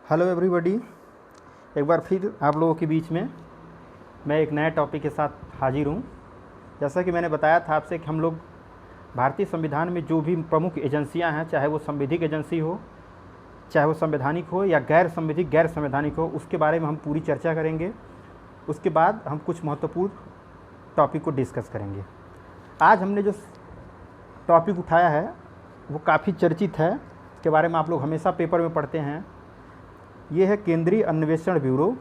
Hello everybody, एक बार फिर आप लोगों के बीच में मैं एक नए टॉपिक के साथ हाजिर हूँ। जैसा कि मैंने बताया था आपसे कि हम लोग भारतीय संविधान में जो भी प्रमुख एजेंसियाँ हैं, चाहे वो संवैधानिक एजेंसी हो, चाहे वो संवैधानिक हो या गैर संवैधानिक हो, उसके बारे में हम पूरी चर्चा करेंगे। उसके बाद हम कुछ महत्वपूर्ण टॉपिक को डिस्कस करेंगे। आज हमने जो टॉपिक उठाया है वो काफ़ी चर्चित है, इसके बारे में आप लोग हमेशा पेपर में पढ़ते हैं। ये है केंद्रीय अन्वेषण ब्यूरो,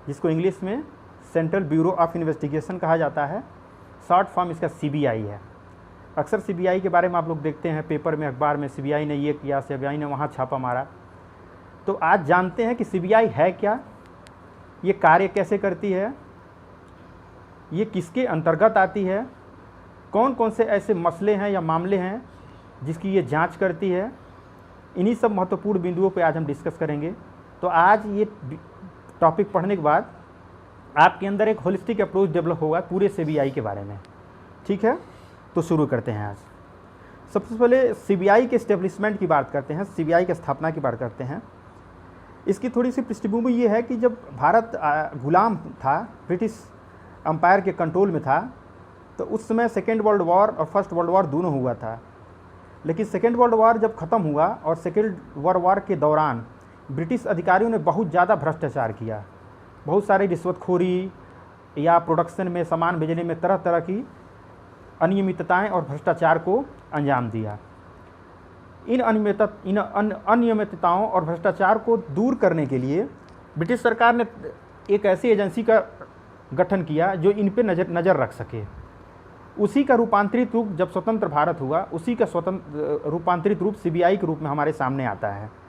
जिसको इंग्लिश में सेंट्रल ब्यूरो ऑफ इन्वेस्टिगेशन कहा जाता है। शॉर्ट फॉर्म इसका सीबीआई है। अक्सर सीबीआई के बारे में आप लोग देखते हैं पेपर में, अखबार में, सीबीआई ने ये किया, सीबीआई ने वहाँ छापा मारा। तो आज जानते हैं कि सीबीआई है क्या, ये कार्य कैसे करती है, ये किसके अंतर्गत आती है, कौन कौन से ऐसे मसले हैं या मामले हैं जिसकी ये जांच करती है। इन्हीं सब महत्वपूर्ण बिंदुओं पे आज हम डिस्कस करेंगे। तो आज ये टॉपिक पढ़ने के बाद आपके अंदर एक होलिस्टिक अप्रोच डेवलप होगा पूरे सीबीआई के बारे में। ठीक है, तो शुरू करते हैं। आज सबसे पहले सीबीआई के एस्टेब्लिशमेंट की बात करते हैं, सीबीआई की स्थापना की बात करते हैं। इसकी थोड़ी सी पृष्ठभूमि ये है कि जब भारत गुलाम था, ब्रिटिश अम्पायर के कंट्रोल में था, तो उस समय सेकेंड वर्ल्ड वॉर और फर्स्ट वर्ल्ड वॉर दोनों हुआ था। लेकिन सेकेंड वर्ल्ड वॉर जब ख़त्म हुआ और सेकेंड वर्ल्ड वॉर के दौरान ब्रिटिश अधिकारियों ने बहुत ज़्यादा भ्रष्टाचार किया, बहुत सारी रिश्वतखोरी या प्रोडक्शन में सामान भेजने में तरह तरह की अनियमितताएं और भ्रष्टाचार को अंजाम दिया। इन अनियमितताओं और भ्रष्टाचार को दूर करने के लिए ब्रिटिश सरकार ने एक ऐसी एजेंसी का गठन किया जो इन पे नज़र रख सके। उसी का रूपांतरित रूप जब स्वतंत्र भारत हुआ, उसी का रूपांतरित रूप सीबीआई के रूप में हमारे सामने आता है।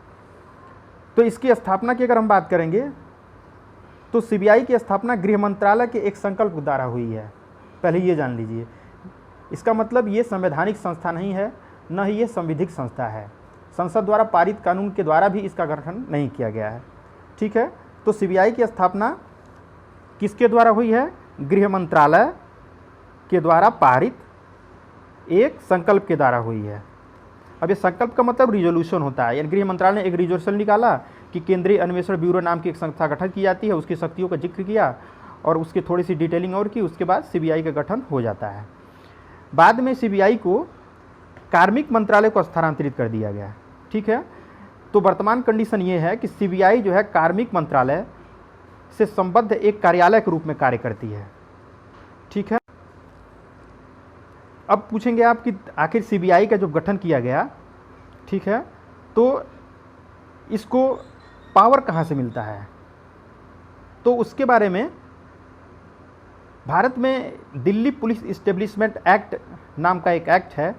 तो इसकी स्थापना की अगर हम बात करेंगे तो सीबीआई की स्थापना गृह मंत्रालय के एक संकल्प द्वारा हुई है। पहले ये जान लीजिए, इसका मतलब ये संवैधानिक संस्था नहीं है, न ही ये संविधिक संस्था है। संसद द्वारा पारित कानून के द्वारा भी इसका गठन नहीं किया गया है। ठीक है, तो सीबीआई की स्थापना किसके द्वारा हुई है? गृह मंत्रालय के द्वारा पारित एक संकल्प के द्वारा हुई है। अब ये संकल्प का मतलब रिजोल्यूशन होता है, यानी गृह मंत्रालय ने एक रिजोल्यूशन निकाला कि केंद्रीय अन्वेषण ब्यूरो नाम की एक संस्था गठन की जाती है, उसकी शक्तियों का जिक्र किया और उसकी थोड़ी सी डिटेलिंग और की, उसके बाद सीबीआई का गठन हो जाता है। बाद में सीबीआई को कार्मिक मंत्रालय को स्थानांतरित कर दिया गया। ठीक है, तो वर्तमान कंडीशन ये है कि सीबीआई जो है कार्मिक मंत्रालय से संबद्ध एक कार्यालय के रूप में कार्य करती है। ठीक है, अब पूछेंगे आप कि आखिर सीबीआई का जो गठन किया गया, ठीक है, तो इसको पावर कहाँ से मिलता है? तो उसके बारे में भारत में दिल्ली पुलिस इस्टेब्लिशमेंट एक्ट नाम का एक एक्ट है।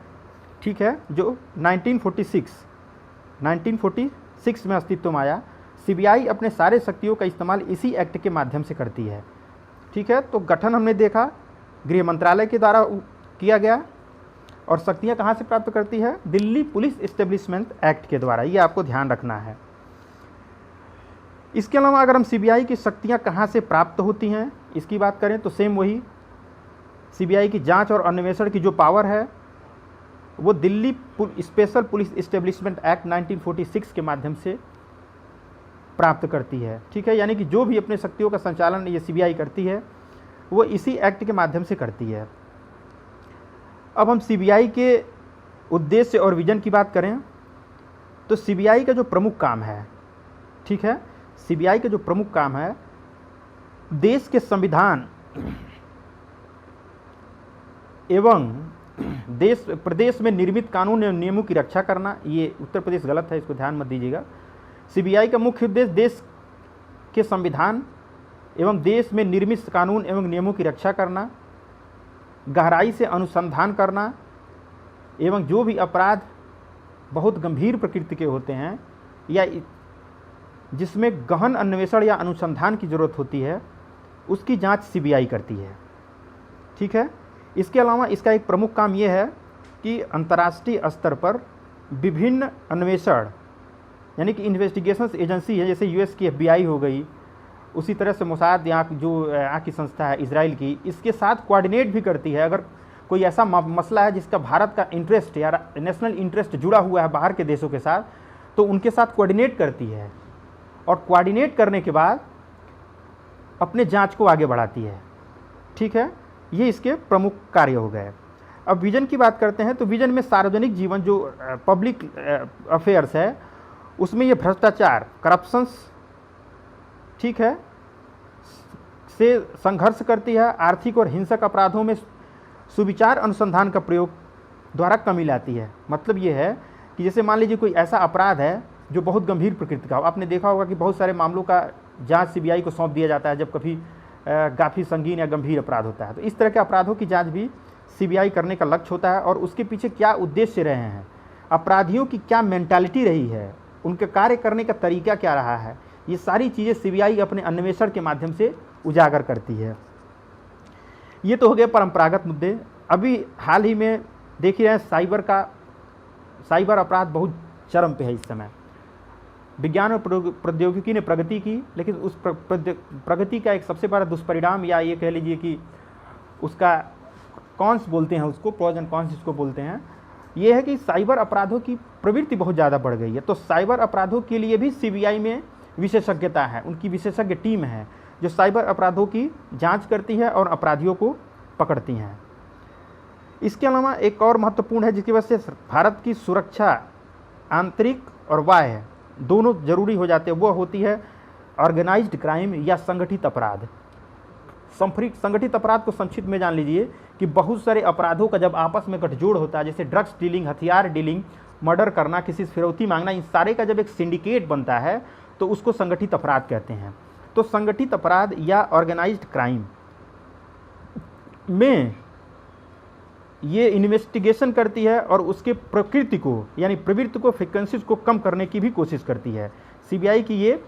ठीक है, जो 1946 में अस्तित्व में आया। सीबीआई अपने सारे शक्तियों का इस्तेमाल इसी एक्ट के माध्यम से करती है। ठीक है, तो गठन हमने देखा गृह मंत्रालय के द्वारा किया गया और शक्तियां कहां से प्राप्त करती है? दिल्ली पुलिस इस्टेब्लिशमेंट एक्ट के द्वारा। ये आपको ध्यान रखना है। इसके अलावा अगर हम सीबीआई की शक्तियां कहां से प्राप्त होती हैं इसकी बात करें तो सेम वही, सीबीआई की जांच और अन्वेषण की जो पावर है वो Delhi special police establishment act 1946 के माध्यम से प्राप्त करती है। ठीक है, यानी कि जो भी अपने शक्तियों का संचालन ये सीबीआई करती है वो इसी एक्ट के माध्यम से करती है। अब हम सीबीआई के उद्देश्य और विजन की बात करें तो सीबीआई का जो प्रमुख काम है, ठीक है, सीबीआई का जो प्रमुख काम है देश के संविधान एवं प्रदेश में निर्मित कानून एवं नियमों की रक्षा करना। ये उत्तर प्रदेश गलत है, इसको ध्यान मत दीजिएगा। सीबीआई का मुख्य उद्देश्य देश के संविधान एवं देश में निर्मित कानून एवं नियमों की रक्षा करना, गहराई से अनुसंधान करना एवं जो भी अपराध बहुत गंभीर प्रकृति के होते हैं या जिसमें गहन अन्वेषण या अनुसंधान की ज़रूरत होती है उसकी जांच सीबीआई करती है। ठीक है, इसके अलावा इसका एक प्रमुख काम यह है कि अंतर्राष्ट्रीय स्तर पर विभिन्न अन्वेषण यानी कि इन्वेस्टिगेशंस एजेंसी है, जैसे यूएस की एफबीआई हो गई, उसी तरह से मोसाद यहाँ की संस्था है इजराइल की, इसके साथ कोऑर्डिनेट भी करती है। अगर कोई ऐसा मसला है जिसका भारत का इंटरेस्ट या नेशनल इंटरेस्ट जुड़ा हुआ है बाहर के देशों के साथ, तो उनके साथ कोऑर्डिनेट करती है। और कोऑर्डिनेट करने के बाद अपने जांच को आगे बढ़ाती है। ठीक है, ये इसके प्रमुख कार्य हो गए। अब विजन की बात करते हैं तो विजन में सार्वजनिक जीवन जो पब्लिक अफेयर्स है उसमें ये भ्रष्टाचार, करप्शंस, ठीक है, से संघर्ष करती है। आर्थिक और हिंसक अपराधों में सुविचार अनुसंधान का प्रयोग द्वारा कमी लाती है। मतलब ये है कि जैसे मान लीजिए कोई ऐसा अपराध है जो बहुत गंभीर प्रकृति का हो, आपने देखा होगा कि बहुत सारे मामलों का जांच सीबीआई को सौंप दिया जाता है जब कभी काफ़ी संगीन या गंभीर अपराध होता है। तो इस तरह के अपराधों की जांच भी सीबीआई करने का लक्ष्य होता है और उसके पीछे क्या उद्देश्य रहे हैं, अपराधियों की क्या मेंटालिटी रही है, उनके कार्य करने का तरीका क्या रहा है, ये सारी चीज़ें सीबीआई अपने अन्वेषण के माध्यम से उजागर करती है। ये तो हो गए परंपरागत मुद्दे। अभी हाल ही में देख ही रहे हैं साइबर अपराध बहुत चरम पे है इस समय। विज्ञान और प्रौद्योगिकी ने प्रगति की, लेकिन उस प्रगति का एक सबसे बड़ा दुष्परिणाम, या ये कह लीजिए कि उसका कॉन्स बोलते हैं उसको, प्रोज एंड कॉन्स जिसको बोलते हैं, ये है कि साइबर अपराधों की प्रवृत्ति बहुत ज़्यादा बढ़ गई है। तो साइबर अपराधों के लिए भी सीबीआई में विशेषज्ञता है, उनकी विशेषज्ञ टीम है जो साइबर अपराधों की जांच करती है और अपराधियों को पकड़ती हैं। इसके अलावा एक और महत्वपूर्ण है जिसकी वजह से भारत की सुरक्षा आंतरिक और बाह्य दोनों जरूरी हो जाते हैं, वो होती है ऑर्गेनाइज्ड क्राइम या संगठित अपराध। संगठित अपराध को संक्षिप्त में जान लीजिए कि बहुत सारे अपराधों का जब आपस में गठजोड़ होता है, जैसे ड्रग्स डीलिंग, हथियार डीलिंग, मर्डर करना, किसी से फिरौती मांगना, इन सारे का जब एक सिंडिकेट बनता है तो उसको संगठित अपराध कहते हैं। तो संगठित अपराध या ऑर्गेनाइज्ड क्राइम में ये इन्वेस्टिगेशन करती है और उसके प्रकृति को यानी प्रवृत्ति को, फ्रीक्वेंसीज को कम करने की भी कोशिश करती है। सीबीआई की ये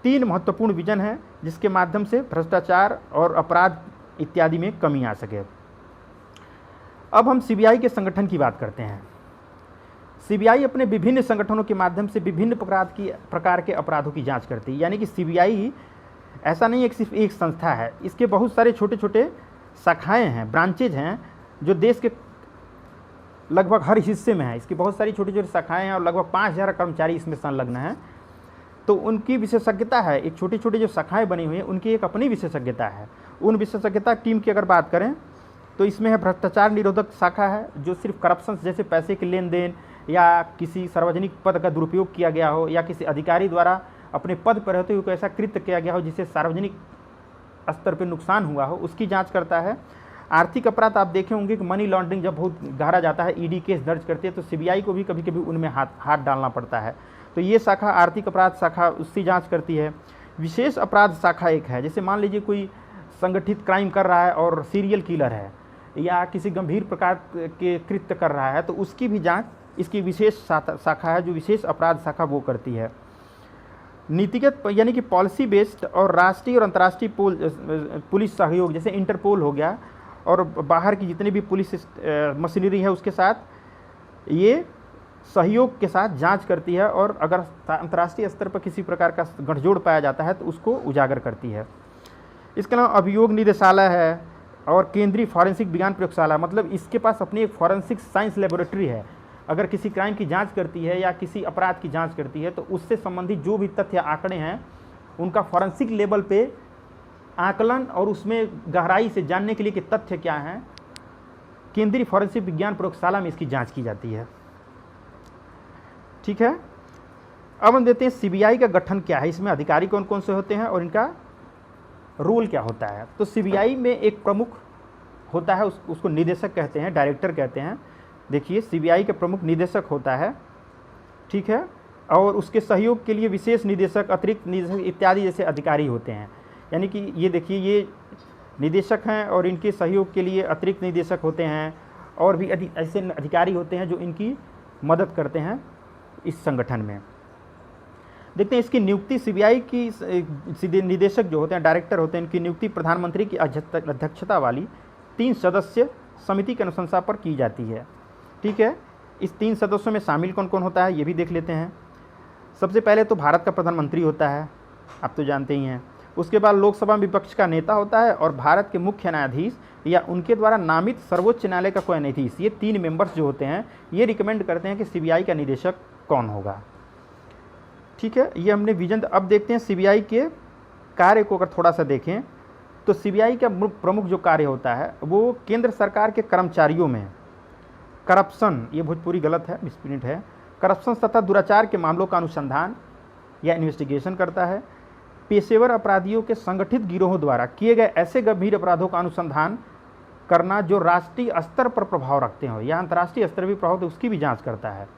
3 महत्वपूर्ण विजन है जिसके माध्यम से भ्रष्टाचार और अपराध इत्यादि में कमी आ सके। अब हम सीबीआई के संगठन की बात करते हैं। सीबीआई अपने विभिन्न संगठनों के माध्यम से विभिन्न प्रकार के अपराधों की जांच करती है। यानी कि सीबीआई ऐसा नहीं है कि सिर्फ एक संस्था है, इसके बहुत सारे छोटे छोटे शाखाएं हैं, ब्रांचेज हैं जो देश के लगभग हर हिस्से में है। इसकी बहुत सारी छोटी छोटी शाखाएं हैं और लगभग 5000 कर्मचारी इसमें संलग्न हैं। तो उनकी विशेषज्ञता है, एक छोटी छोटी जो शाखाएं बनी हुई हैं उनकी एक अपनी विशेषज्ञता है। उन विशेषज्ञता टीम की अगर बात करें तो इसमें है भ्रष्टाचार निरोधक शाखा है जो सिर्फ करप्शन जैसे पैसे के लेन देन या किसी सार्वजनिक पद का दुरुपयोग किया गया हो या किसी अधिकारी द्वारा अपने पद पर रहते हुए कोई ऐसा कृत्य किया गया हो जिससे सार्वजनिक स्तर पर नुकसान हुआ हो, उसकी जांच करता है। आर्थिक अपराध आप देखे होंगे कि मनी लॉन्ड्रिंग जब बहुत गहरा जाता है, ईडी केस दर्ज करती है, तो सीबीआई को भी कभी कभी उनमें हाथ डालना पड़ता है। तो ये शाखा आर्थिक अपराध शाखा उसकी जांच करती है। विशेष अपराध शाखा एक है, जैसे मान लीजिए कोई संगठित क्राइम कर रहा है और सीरियल किलर है या किसी गंभीर प्रकार के कृत्य कर रहा है, तो उसकी भी जांच इसकी विशेष शाखा है जो विशेष अपराध शाखा वो करती है। नीतिगत यानी कि पॉलिसी बेस्ड और राष्ट्रीय और अंतर्राष्ट्रीय पुलिस सहयोग, जैसे इंटरपोल हो गया और बाहर की जितनी भी पुलिस मशीनरी है उसके साथ ये सहयोग के साथ जांच करती है और अगर अंतर्राष्ट्रीय स्तर पर किसी प्रकार का गठजोड़ पाया जाता है तो उसको उजागर करती है। इसके अलावा अभियोग निदेशालय है और केंद्रीय फॉरेंसिक विज्ञान प्रयोगशाला, मतलब इसके पास अपनी एक फॉरेंसिक साइंस लेबोरेटरी है। अगर किसी क्राइम की जांच करती है या किसी अपराध की जांच करती है तो उससे संबंधित जो भी तथ्य आंकड़े हैं उनका फॉरेंसिक लेवल पे आकलन और उसमें गहराई से जानने के लिए कि तथ्य क्या हैं, केंद्रीय फॉरेंसिक विज्ञान प्रयोगशाला में इसकी जांच की जाती है। ठीक है, अब हम देखते हैं सीबीआई का गठन क्या है, इसमें अधिकारी कौन कौन से होते हैं और इनका रोल क्या होता है। तो सीबीआई में एक प्रमुख होता है, उसको निदेशक कहते हैं, डायरेक्टर कहते हैं। देखिए सीबीआई का प्रमुख निदेशक होता है, ठीक है, और उसके सहयोग के लिए विशेष निदेशक, अतिरिक्त निदेशक इत्यादि जैसे अधिकारी होते हैं। यानी कि ये देखिए ये निदेशक हैं और इनके सहयोग के लिए अतिरिक्त निदेशक होते हैं और भी ऐसे अधिकारी होते हैं जो इनकी मदद करते हैं इस संगठन में। देखते हैं इसकी नियुक्ति सीबीआई की सीधे निदेशक जो होते हैं, डायरेक्टर होते हैं, इनकी नियुक्ति प्रधानमंत्री की अध्यक्षता वाली 3 सदस्य समिति के अनुशंसा पर की जाती है। ठीक है, इस 3 सदस्यों में शामिल कौन कौन होता है ये भी देख लेते हैं। सबसे पहले तो भारत का प्रधानमंत्री होता है, आप तो जानते ही हैं। उसके बाद लोकसभा विपक्ष का नेता होता है और भारत के मुख्य न्यायाधीश या उनके द्वारा नामित सर्वोच्च न्यायालय का कोई न्यायाधीश। ये 3 मेंबर्स जो होते हैं ये रिकमेंड करते हैं कि सीबीआई का निदेशक कौन होगा। ठीक है, ये हमने विजन। अब देखते हैं सीबीआई के कार्य को अगर थोड़ा सा देखें तो सीबीआई का प्रमुख जो कार्य होता है वो केंद्र सरकार के कर्मचारियों में करप्शन, ये भोजपुरी गलत है, मिसप्रिंट है, करप्शन तथा दुराचार के मामलों का अनुसंधान या इन्वेस्टिगेशन करता है। पेशेवर अपराधियों के संगठित गिरोहों द्वारा किए गए ऐसे गंभीर अपराधों का अनुसंधान करना जो राष्ट्रीय स्तर पर प्रभाव रखते हो या अंतर्राष्ट्रीय स्तर भी प्रभाव, तो उसकी भी जांच करता है।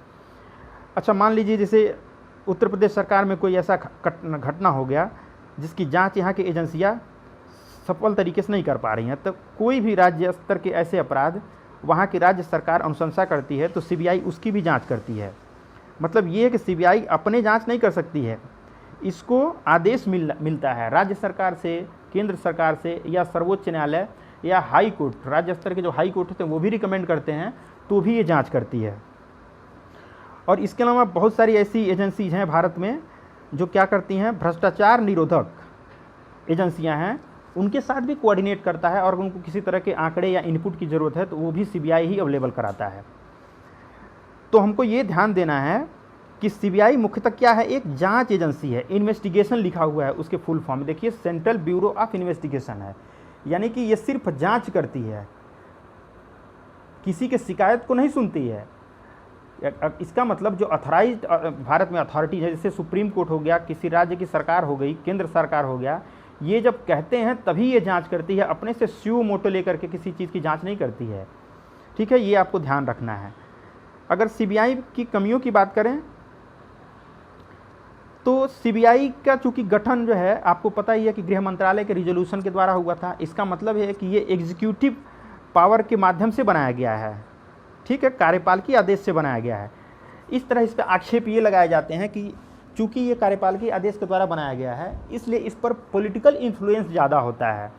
अच्छा, मान लीजिए जैसे उत्तर प्रदेश सरकार में कोई ऐसा घटना हो गया जिसकी जांच यहाँ की एजेंसियाँ सफल तरीके से नहीं कर पा रही हैं, तो कोई भी राज्य स्तर के ऐसे अपराध वहाँ की राज्य सरकार अनुशंसा करती है तो सीबीआई उसकी भी जांच करती है। मतलब ये है कि सीबीआई अपने जांच नहीं कर सकती है, इसको आदेश मिलता है राज्य सरकार से, केंद्र सरकार से, या सर्वोच्च न्यायालय या हाई कोर्ट, राज्य स्तर के जो हाई कोर्ट होते हैं वो भी रिकमेंड करते हैं तो भी ये जांच करती है। और इसके अलावा बहुत सारी ऐसी एजेंसीज हैं भारत में जो क्या करती हैं, भ्रष्टाचार निरोधक एजेंसियां हैं, उनके साथ भी कोऑर्डिनेट करता है और उनको किसी तरह के आंकड़े या इनपुट की ज़रूरत है तो वो भी सीबीआई ही अवेलेबल कराता है। तो हमको ये ध्यान देना है कि सीबीआई मुख्यतः क्या है, एक जांच एजेंसी है। इन्वेस्टिगेशन लिखा हुआ है उसके फुल फॉर्म में, देखिए सेंट्रल ब्यूरो ऑफ इन्वेस्टिगेशन है, यानी कि ये सिर्फ जांच करती है, किसी के शिकायत को नहीं सुनती है। इसका मतलब जो अथॉराइज्ड भारत में अथॉरिटी है, जैसे सुप्रीम कोर्ट हो गया, किसी राज्य की सरकार हो गई, केंद्र सरकार हो गया, ये जब कहते हैं तभी ये जांच करती है, अपने से स्यू मोटो लेकर के किसी चीज़ की जांच नहीं करती है। ठीक है, ये आपको ध्यान रखना है। अगर सीबीआई की कमियों की बात करें तो सीबीआई का चूंकि गठन जो है आपको पता ही है कि गृह मंत्रालय के रिजोल्यूशन के द्वारा हुआ था। इसका मतलब है कि ये एग्जीक्यूटिव पावर के माध्यम से बनाया गया है, ठीक है, कार्यपालिकी आदेश से बनाया गया है। इस तरह इस पर आक्षेप ये लगाए जाते हैं कि चूंकि ये कार्यपालिकी आदेश के द्वारा बनाया गया है इसलिए इस पर पॉलिटिकल इन्फ्लुएंस ज़्यादा होता है,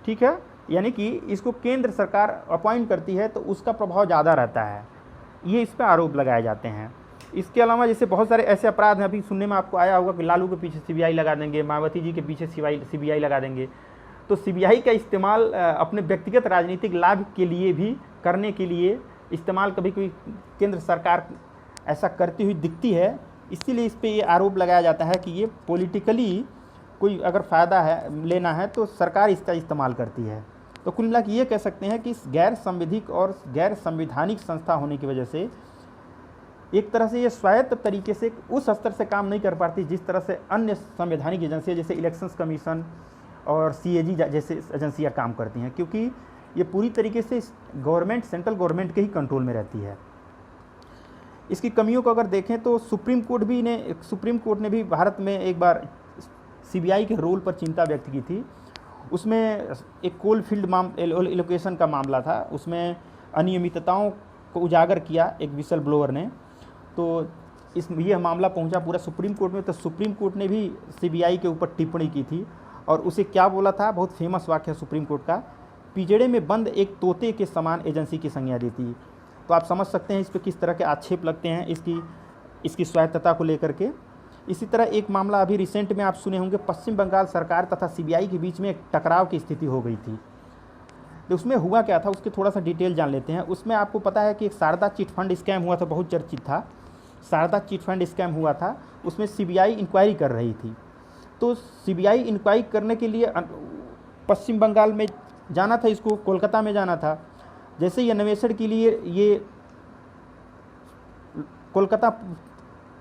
ठीक है, यानी कि इसको केंद्र सरकार अपॉइंट करती है तो उसका प्रभाव ज़्यादा रहता है, ये इस पर आरोप लगाए जाते हैं। इसके अलावा जैसे बहुत सारे ऐसे अपराध हैं, अभी सुनने में आपको आया होगा कि लालू के पीछे सीबीआई लगा देंगे, मायावती जी के पीछे सीबीआई लगा देंगे। तो सीबीआई का इस्तेमाल अपने व्यक्तिगत राजनीतिक लाभ के लिए भी करने के लिए इस्तेमाल कभी कभी केंद्र सरकार ऐसा करती हुई दिखती है, इसीलिए इस पर ये आरोप लगाया जाता है कि ये पॉलिटिकली कोई अगर फ़ायदा है लेना है तो सरकार इसका इस्तेमाल करती है। तो कुल मिला के ये कह सकते हैं कि इस गैर संवैधानिक और गैर संवैधानिक संस्था होने की वजह से एक तरह से ये स्वायत्त तरीके से उस स्तर से काम नहीं कर पाती जिस तरह से अन्य संवैधानिक एजेंसियाँ जैसे इलेक्शंस कमीशन और सीएजी जैसे एजेंसियाँ काम करती हैं, क्योंकि ये पूरी तरीके से गवर्नमेंट, सेंट्रल गवर्नमेंट के ही कंट्रोल में रहती है। इसकी कमियों को अगर देखें तो सुप्रीम कोर्ट ने भी भारत में एक बार सीबीआई के रोल पर चिंता व्यक्त की थी। उसमें एक कोल फील्ड एलोकेशन का मामला था, उसमें अनियमितताओं को उजागर किया एक विसल ब्लोअर ने। तो यह मामला पहुंचा पूरा सुप्रीम कोर्ट में, तो सुप्रीम कोर्ट ने भी सीबीआई के ऊपर टिप्पणी की थी और उसे क्या बोला था, बहुत फेमस वाक्य है सुप्रीम कोर्ट का, पिंजड़े में बंद एक तोते के समान एजेंसी की संज्ञा दी थी। तो आप समझ सकते हैं इस पर किस तरह के आक्षेप लगते हैं इसकी स्वायत्तता को लेकर के। इसी तरह एक मामला अभी रिसेंट में आप सुने होंगे, पश्चिम बंगाल सरकार तथा सीबीआई के बीच में एक टकराव की स्थिति हो गई थी। तो उसमें हुआ क्या था उसके थोड़ा सा डिटेल जान लेते हैं। उसमें आपको पता है कि एक शारदा चिट फंड स्कैम हुआ था, बहुत चर्चित था, शारदा चिट फंड स्कैम हुआ था। उसमें सीबीआई इंक्वायरी कर रही थी। तो सीबीआई इंक्वायरी करने के लिए पश्चिम बंगाल में जाना था, इसको कोलकाता में जाना था। जैसे ही अन्वेषण के लिए ये कोलकाता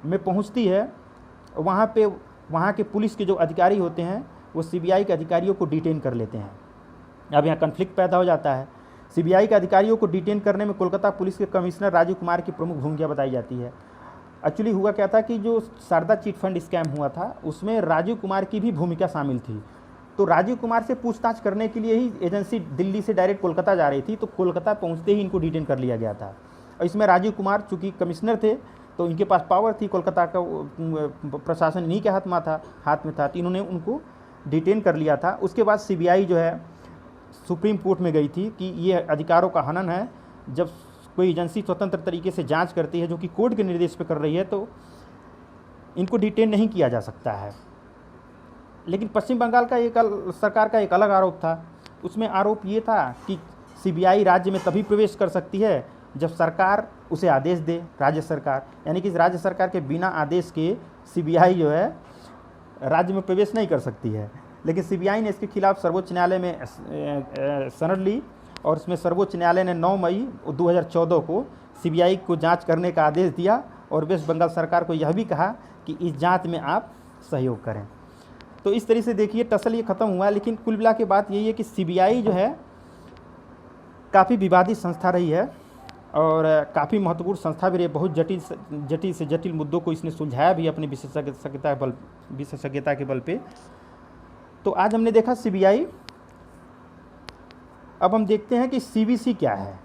में पहुंचती है, वहाँ के पुलिस के जो अधिकारी होते हैं वो सीबीआई के अधिकारियों को डिटेन कर लेते हैं। अब यहाँ कन्फ्लिक्ट पैदा हो जाता है। सीबीआई के अधिकारियों को डिटेन करने में कोलकाता पुलिस के कमिश्नर राजीव कुमार की प्रमुख भूमिका बताई जाती है। एक्चुअली हुआ क्या था कि जो शारदा चिट फंड स्कैम हुआ था उसमें राजीव कुमार की भी भूमिका शामिल थी। तो राजीव कुमार से पूछताछ करने के लिए ही एजेंसी दिल्ली से डायरेक्ट कोलकाता जा रही थी, तो कोलकाता पहुंचते ही इनको डिटेन कर लिया गया था। और इसमें राजीव कुमार चूँकि कमिश्नर थे तो इनके पास पावर थी, कोलकाता का प्रशासन इन्हीं के हाथ में था, तो इन्होंने उनको डिटेन कर लिया था। उसके बाद सीबीआई जो है सुप्रीम कोर्ट में गई थी कि ये अधिकारों का हनन है। जब कोई एजेंसी स्वतंत्र तरीके से जांच करती है जो कि कोर्ट के निर्देश पर कर रही है तो इनको डिटेन नहीं किया जा सकता है। लेकिन पश्चिम बंगाल का सरकार का एक अलग आरोप था। उसमें आरोप ये था कि सीबीआई राज्य में तभी प्रवेश कर सकती है जब सरकार उसे आदेश दे, राज्य सरकार, यानी कि राज्य सरकार के बिना आदेश के सीबीआई जो है राज्य में प्रवेश नहीं कर सकती है, लेकिन सीबीआई ने इसके खिलाफ सर्वोच्च न्यायालय में सनद ली और इसमें सर्वोच्च न्यायालय ने 9 मई 2014 को सीबीआई को जांच करने का आदेश दिया और वेस्ट बंगाल सरकार को यह भी कहा कि इस जांच में आप सहयोग करें। तो इस तरीके से देखिए टसल ये ख़त्म हुआ, लेकिन कुल मिला के बात यही है कि सीबीआई जो है काफ़ी विवादित संस्था रही है और काफ़ी महत्वपूर्ण संस्था भी रही है। बहुत जटिल से जटिल मुद्दों को इसने सुलझाया भी अपनी विशेषज्ञता के बल पे। तो आज हमने देखा सीबीआई। अब हम देखते हैं कि सीवीसी क्या है।